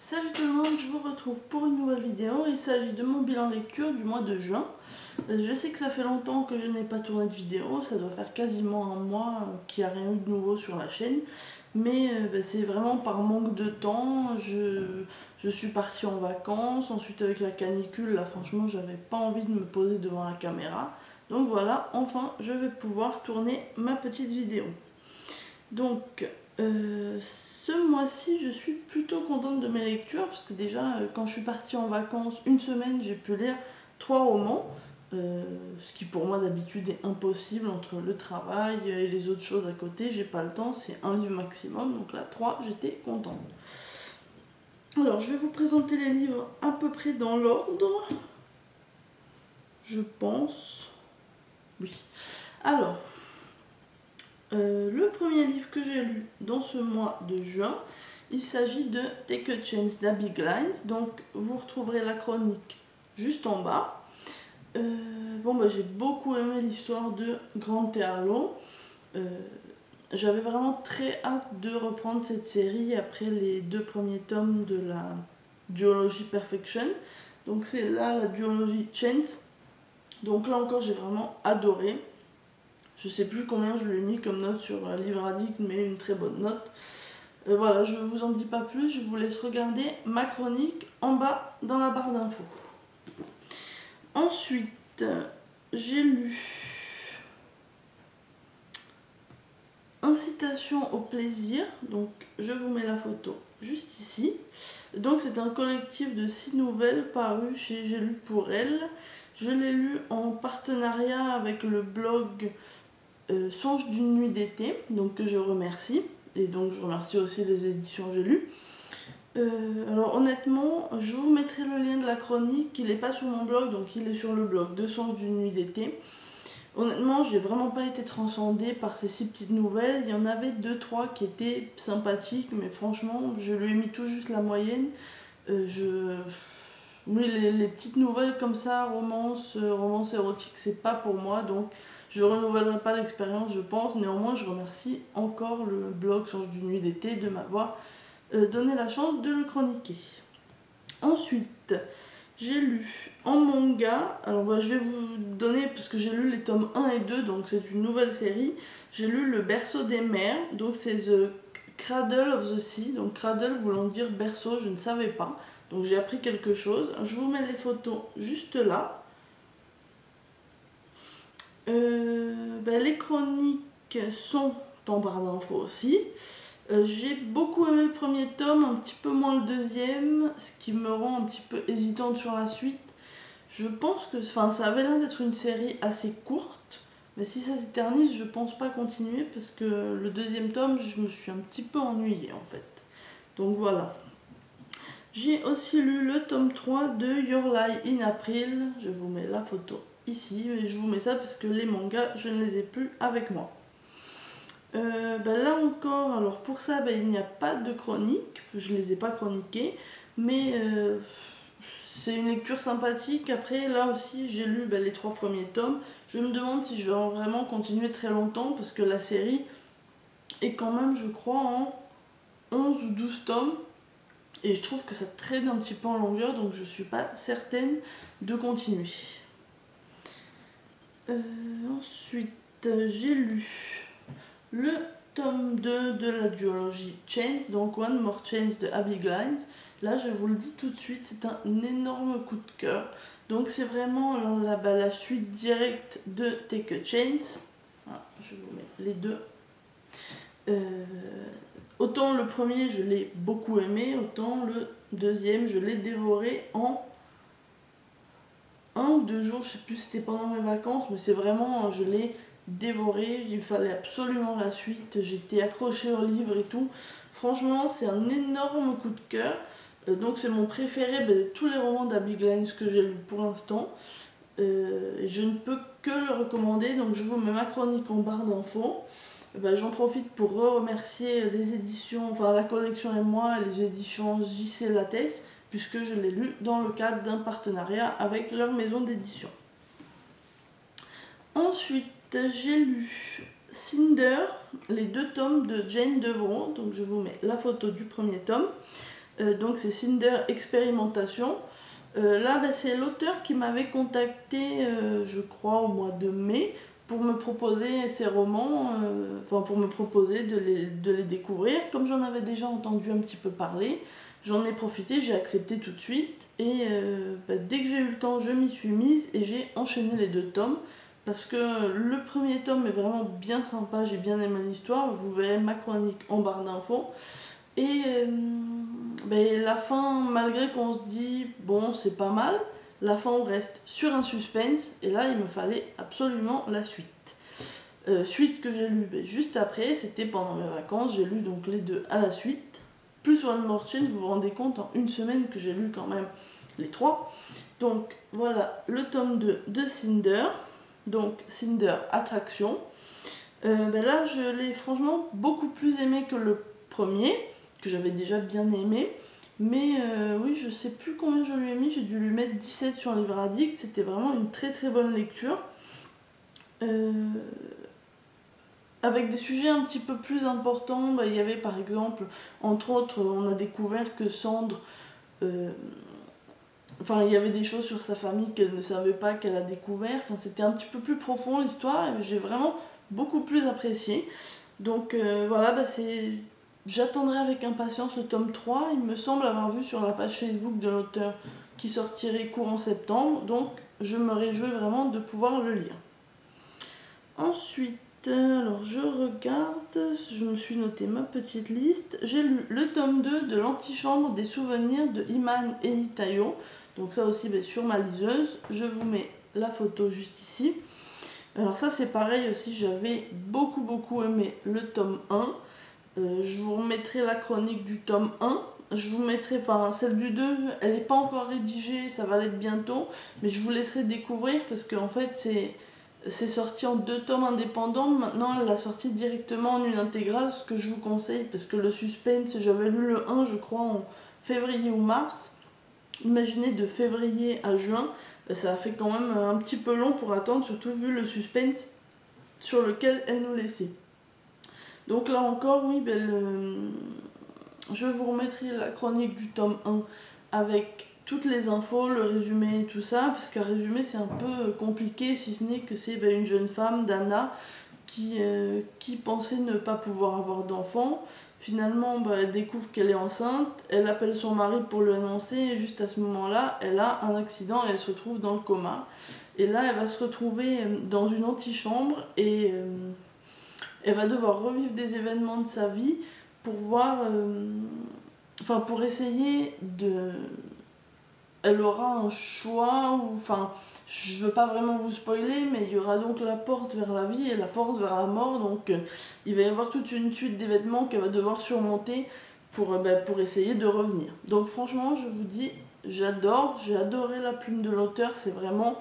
Salut tout le monde, je vous retrouve pour une nouvelle vidéo. Il s'agit de mon bilan lecture du mois de juin. Je sais que ça fait longtemps que je n'ai pas tourné de vidéo, ça doit faire quasiment un mois qu'il n'y a rien eu de nouveau sur la chaîne. Mais c'est vraiment par manque de temps. Je suis partie en vacances, ensuite avec la canicule, là franchement j'avais pas envie de me poser devant la caméra. Donc voilà, enfin je vais pouvoir tourner ma petite vidéo. Donc ce mois-ci je suis plutôt contente de mes lectures parce que déjà quand je suis partie en vacances une semaine j'ai pu lire 3 romans, ce qui pour moi d'habitude est impossible entre le travail et les autres choses à côté, j'ai pas le temps, c'est un livre maximum, donc là 3 j'étais contente. Alors je vais vous présenter les livres à peu près dans l'ordre, je pense, oui. Alors le premier livre que j'ai lu dans ce mois de juin, il s'agit de Take a Chance d'Abby Glines. Donc vous retrouverez la chronique juste en bas. J'ai beaucoup aimé l'histoire de Grant et Harlow. J'avais vraiment très hâte de reprendre cette série après les 2 premiers tomes de la duologie Perfection. Donc c'est là la duologie Chance. Donc là encore j'ai vraiment adoré. Je sais plus combien je lui ai mis comme note sur Livre Addict, mais une très bonne note. Voilà, je ne vous en dis pas plus, je vous laisse regarder ma chronique en bas dans la barre d'infos. Ensuite, j'ai lu Incitation au plaisir, donc je vous mets la photo juste ici. Donc c'est un collectif de 6 nouvelles parues chez J'ai lu pour elle. Je l'ai lu en partenariat avec le blog Songe d'une nuit d'été, donc que je remercie, et donc je remercie aussi les éditions J'ai lu. Alors honnêtement, je vous mettrai le lien de la chronique, il n'est pas sur mon blog, donc il est sur le blog de Songe d'une nuit d'été. Honnêtement, j'ai vraiment pas été transcendée par ces 6 petites nouvelles, il y en avait 2-3 qui étaient sympathiques, mais franchement, je lui ai mis tout juste la moyenne. Oui, les petites nouvelles comme ça, romance érotique, c'est pas pour moi, donc je ne renouvellerai pas l'expérience, je pense. Néanmoins, je remercie encore le blog Songe d'une nuit d'été de m'avoir donné la chance de le chroniquer. Ensuite, j'ai lu en manga, alors je vais vous donner, parce que j'ai lu les tomes 1 et 2, donc c'est une nouvelle série. J'ai lu Le berceau des mers, donc c'est The Cradle of the Sea, donc cradle voulant dire berceau, je ne savais pas. Donc j'ai appris quelque chose. Je vous mets les photos juste là. Les chroniques sont en barre d'infos aussi. J'ai beaucoup aimé le premier tome, un petit peu moins le deuxième, ce qui me rend un petit peu hésitante sur la suite. Je pense que ça avait l'air d'être une série assez courte, mais si ça s'éternise, je pense pas continuer parce que le deuxième tome, je me suis un petit peu ennuyée en fait. Donc voilà. J'ai aussi lu le tome 3 de Your Lie in April. Je vous mets la photo ici, mais je vous mets ça parce que les mangas, je ne les ai plus avec moi. Là encore, alors pour ça, il n'y a pas de chronique. Je ne les ai pas chroniqués, mais c'est une lecture sympathique. Après, là aussi, j'ai lu les 3 premiers tomes. Je me demande si je vais vraiment continuer très longtemps parce que la série est quand même, je crois, en 11 ou 12 tomes. Et je trouve que ça traîne un petit peu en longueur, donc je ne suis pas certaine de continuer. Ensuite, j'ai lu le tome 2 de la duologie Chance, donc One More Chance de Abby Glines. Là, je vous le dis tout de suite, c'est un énorme coup de cœur. Donc c'est vraiment la suite directe de Take a Chance. Voilà, je vous mets les deux. Autant le premier je l'ai beaucoup aimé, autant le deuxième je l'ai dévoré en 1 ou 2 jours, je sais plus si c'était pendant mes vacances, mais c'est vraiment, je l'ai dévoré, il fallait absolument la suite, j'étais accrochée au livre et tout. Franchement c'est un énorme coup de cœur, donc c'est mon préféré de tous les romans d'Abby Glines que j'ai lu pour l'instant. Je ne peux que le recommander, donc je vous mets ma chronique en barre d'infos. J'en profite pour remercier les éditions, la collection et moi, les éditions JC Lattès, puisque je l'ai lu dans le cadre d'un partenariat avec leur maison d'édition. Ensuite, j'ai lu Cinder, les 2 tomes de Jane Deveraux, donc je vous mets la photo du premier tome. donc c'est Cinder Expérimentation. Là, c'est l'auteur qui m'avait contacté, je crois, au mois de mai, pour me proposer ses romans, pour me proposer de les découvrir. Comme j'en avais déjà entendu un petit peu parler, j'en ai profité, j'ai accepté tout de suite. Et dès que j'ai eu le temps, je m'y suis mise et j'ai enchaîné les 2 tomes. Parce que le premier tome est vraiment bien sympa, j'ai bien aimé l'histoire. Vous verrez ma chronique en barre d'infos. Et la fin, malgré qu'on se dit, bon, c'est pas mal, la fin on reste sur un suspense, et là il me fallait absolument la suite. Suite que j'ai lue juste après, c'était pendant mes vacances, j'ai lu donc les 2 à la suite, plus One More Chain, vous vous rendez compte, en une semaine que j'ai lu quand même les 3. Donc voilà, le tome 2 de Cinder, donc Cinder Attraction. Là je l'ai franchement beaucoup plus aimé que le premier, que j'avais déjà bien aimé, mais oui, je sais plus combien je lui ai mis, j'ai dû lui mettre 17 sur Livre Addict. C'était vraiment une très très bonne lecture, avec des sujets un petit peu plus importants. Il y avait par exemple, entre autres, on a découvert que Sandre, il y avait des choses sur sa famille qu'elle ne savait pas, qu'elle a découvert. C'était un petit peu plus profond l'histoire, et j'ai vraiment beaucoup plus apprécié. Donc voilà, j'attendrai avec impatience le tome 3. Il me semble avoir vu sur la page Facebook de l'auteur qui sortirait courant septembre, donc je me réjouis vraiment de pouvoir le lire. Ensuite, alors je regarde, je me suis noté ma petite liste. J'ai lu le tome 2 de l'antichambre des souvenirs de Iman et Itayo. Donc ça aussi sur ma liseuse, je vous mets la photo juste ici. Alors ça c'est pareil aussi, j'avais beaucoup aimé le tome 1. Je vous remettrai la chronique du tome 1. Je vous mettrai, celle du 2, elle n'est pas encore rédigée, ça va l'être bientôt. Mais je vous laisserai découvrir parce qu'en fait c'est sorti en 2 tomes indépendants. Maintenant elle l'a sorti directement en une intégrale, ce que je vous conseille. Parce que le suspense, j'avais lu le 1 je crois en février ou mars. Imaginez de février à juin, ça a fait quand même un petit peu long pour attendre, surtout vu le suspense sur lequel elle nous laissait. Donc là encore, oui, je vous remettrai la chronique du tome 1 avec toutes les infos, le résumé et tout ça, parce qu'un résumé c'est un peu compliqué, si ce n'est que c'est une jeune femme, Dana, qui pensait ne pas pouvoir avoir d'enfant. Finalement, elle découvre qu'elle est enceinte, elle appelle son mari pour lui annoncer, et juste à ce moment-là, elle a un accident et elle se retrouve dans le coma. Et là, elle va se retrouver dans une antichambre et elle va devoir revivre des événements de sa vie pour voir, pour essayer de... Elle aura un choix, je veux pas vraiment vous spoiler, mais il y aura donc la porte vers la vie et la porte vers la mort, donc il va y avoir toute une suite d'événements qu'elle va devoir surmonter pour essayer de revenir. Donc franchement, je vous dis, j'adore, j'ai adoré la plume de l'auteur, c'est vraiment...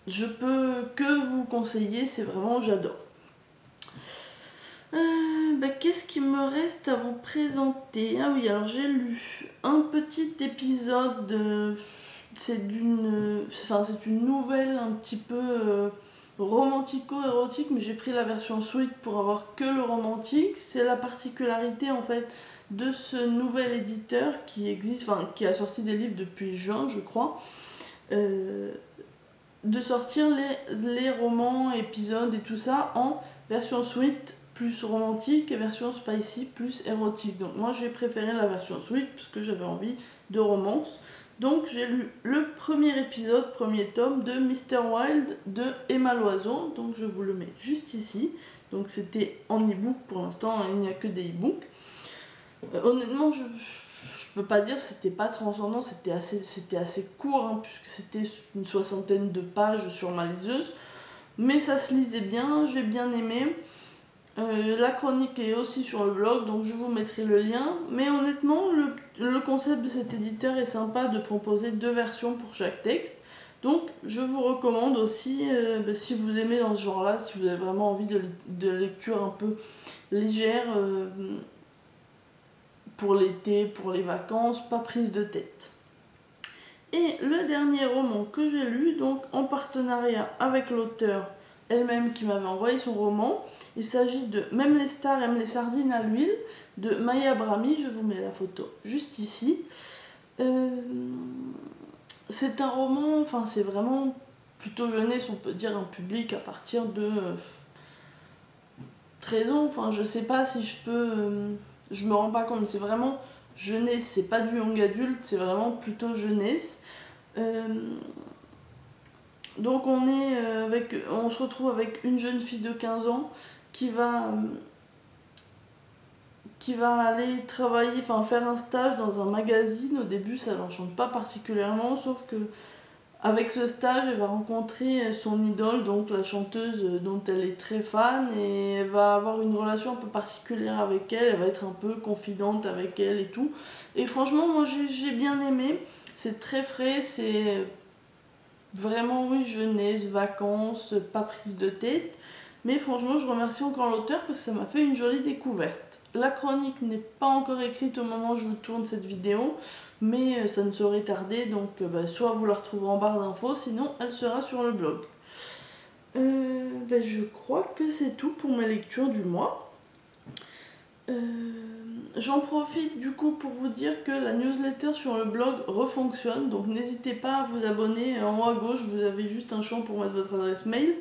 Je peux que vous conseiller, c'est vraiment, j'adore. Qu'est-ce qu'il me reste à vous présenter? Ah oui, alors j'ai lu un petit épisode, c'est une nouvelle un petit peu romantico-érotique, mais j'ai pris la version sweet pour avoir que le romantique. C'est la particularité en fait de ce nouvel éditeur qui existe, qui a sorti des livres depuis juin je crois, de sortir les romans, épisodes et tout ça en version sweet plus romantique et version spicy plus érotique. Donc moi j'ai préféré la version sweet parce que j'avais envie de romance. Donc j'ai lu le premier épisode, premier tome de Mr. Wild de Emma Loison. Donc je vous le mets juste ici. Donc c'était en e-book pour l'instant, il n'y a que des e-books. Honnêtement je peux pas dire c'était pas transcendant, c'était assez court puisque c'était une 60aine de pages sur ma liseuse. Mais ça se lisait bien, j'ai bien aimé. La chronique est aussi sur le blog, donc je vous mettrai le lien. Mais honnêtement, le concept de cet éditeur est sympa de proposer 2 versions pour chaque texte. Donc je vous recommande aussi, si vous aimez dans ce genre-là, si vous avez vraiment envie de lecture un peu légère pour l'été, pour les vacances, pas prise de tête. Et le dernier roman que j'ai lu, donc en partenariat avec l'auteur elle-même qui m'avait envoyé son roman. Il s'agit de Même les stars aiment les sardines à l'huile de Maya Brahmi. Je vous mets la photo juste ici. C'est un roman, enfin c'est vraiment plutôt jeunesse, on peut dire un public à partir de 13 ans. Enfin je sais pas si je peux, je me rends pas compte, c'est vraiment jeunesse, c'est pas du young adulte, c'est vraiment plutôt jeunesse. Donc on se retrouve avec une jeune fille de 15 ans qui va aller travailler, enfin faire un stage dans un magazine. Au début ça l'enchante pas particulièrement, sauf que avec ce stage elle va rencontrer son idole, donc la chanteuse dont elle est très fan, et elle va avoir une relation un peu particulière avec elle, elle va être un peu confidente avec elle et tout. Et franchement moi j'ai bien aimé, c'est très frais, c'est vraiment oui jeunesse, vacances, pas prise de tête. Mais franchement je remercie encore l'auteur parce que ça m'a fait une jolie découverte. La chronique n'est pas encore écrite au moment où je vous tourne cette vidéo, mais ça ne saurait tarder, donc soit vous la retrouverez en barre d'infos, sinon elle sera sur le blog. Je crois que c'est tout pour mes lectures du mois. J'en profite du coup pour vous dire que la newsletter sur le blog refonctionne, donc n'hésitez pas à vous abonner. En haut à gauche vous avez juste un champ pour mettre votre adresse mail.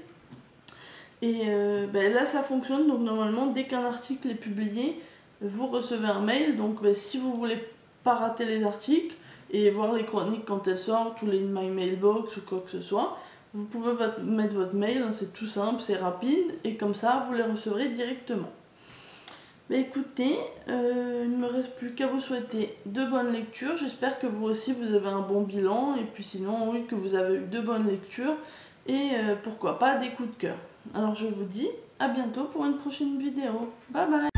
Et là ça fonctionne, donc normalement dès qu'un article est publié, vous recevez un mail. Donc si vous voulez pas rater les articles et voir les chroniques quand elles sortent, ou les My Mailbox ou quoi que ce soit, vous pouvez mettre votre mail, hein, c'est tout simple, c'est rapide, et comme ça vous les recevrez directement. Écoutez, il ne me reste plus qu'à vous souhaiter de bonnes lectures. J'espère que vous aussi vous avez un bon bilan, et puis sinon oui, que vous avez eu de bonnes lectures, et pourquoi pas des coups de cœur. Alors je vous dis à bientôt pour une prochaine vidéo. Bye bye.